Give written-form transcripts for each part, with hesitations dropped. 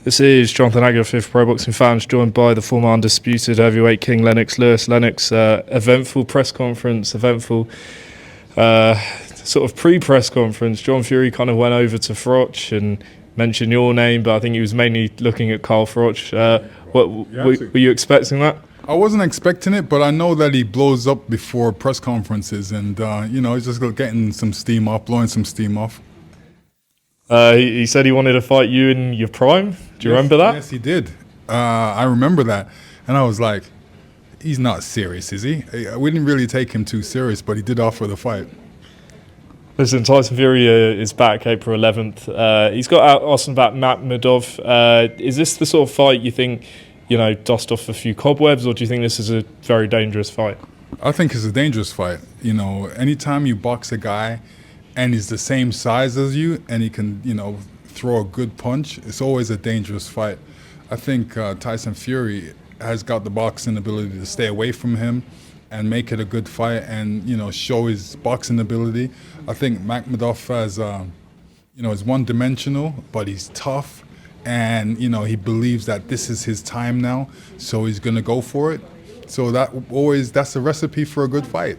This is Jonathan Aguilar for Pro Boxing Fans, joined by the former undisputed heavyweight king Lennox Lewis. Lennox, eventful press conference, eventful sort of pre-press conference. John Fury kind of went over to Froch and mentioned your name, but I think he was mainly looking at Carl Froch. Were you expecting that? I wasn't expecting it, but I know that he blows up before press conferences, and he's just getting some steam off, blowing some steam off. He said he wanted to fight you in your prime. Do you remember that? Yes, he did. I remember that. And I was like, he's not serious, is he? We didn't really take him too serious, but he did offer the fight. Listen, Tyson Fury is back April 11th. He's got Arlsanbek Makhmudov. Is this the sort of fight you think, dust off a few cobwebs, or do you think this is a very dangerous fight? I think it's a dangerous fight. Anytime you box a guy and he's the same size as you and he can, throw a good punch, it's always a dangerous fight. I think Tyson Fury has got the boxing ability to stay away from him and make it a good fight and, show his boxing ability. I think Makhmudov has, is one-dimensional, but he's tough and, he believes that this is his time now, so he's going to go for it. So that's a recipe for a good fight.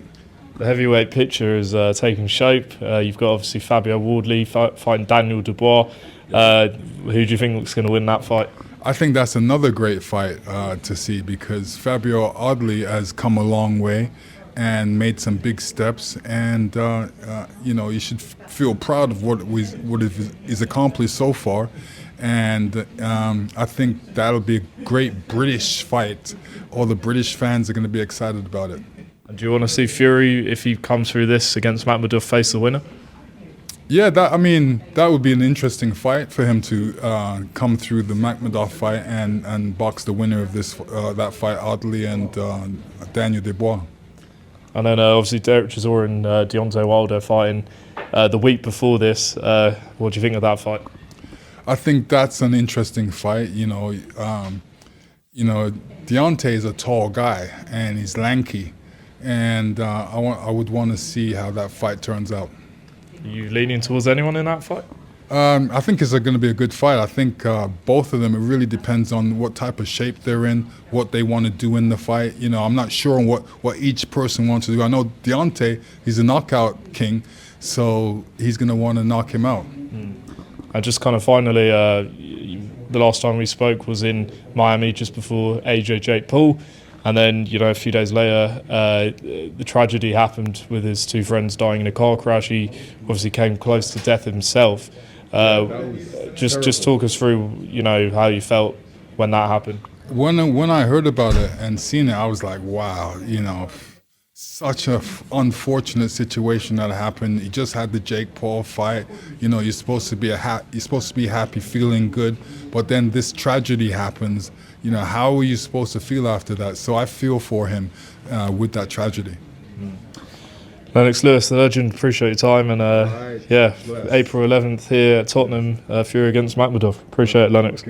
The heavyweight picture is taking shape. You've got obviously Fabio Wardley fighting Daniel Dubois. Who do you think is going to win that fight? I think that's another great fight to see because Fabio Wardley has come a long way and made some big steps, and you should feel proud of what he's accomplished so far. And I think that'll be a great British fight. All the British fans are going to be excited about it. And do you want to see Fury, if he comes through this against Makhmudov, face the winner? Yeah, that would be an interesting fight for him to come through the Makhmudov fight and box the winner of that fight, Wardley and Daniel Dubois. And then obviously Derek Chisora and Deontay Wilder fighting the week before this. What do you think of that fight? I think that's an interesting fight. Deontay is a tall guy and he's lanky, and I would want to see how that fight turns out. Are you leaning towards anyone in that fight? I think it's going to be a good fight. I think both of them, it really depends on what type of shape they're in, what they want to do in the fight. I'm not sure on what each person wants to do. I know Deontay, he's a knockout king, so he's going to want to knock him out. And just kind of finally, the last time we spoke was in Miami just before Jake Paul. And then, a few days later, the tragedy happened with his two friends dying in a car crash. He obviously came close to death himself. Just talk us through, how you felt when that happened. When I heard about it and seen it, I was like, wow, such an unfortunate situation that happened. He just had the Jake Paul fight. You're supposed to be happy, feeling good, but then this tragedy happens. How are you supposed to feel after that? So I feel for him with that tragedy. Lennox Lewis, the legend, appreciate your time. And April 11th here at Tottenham, Fury against Makhmudov. Appreciate it, Lennox.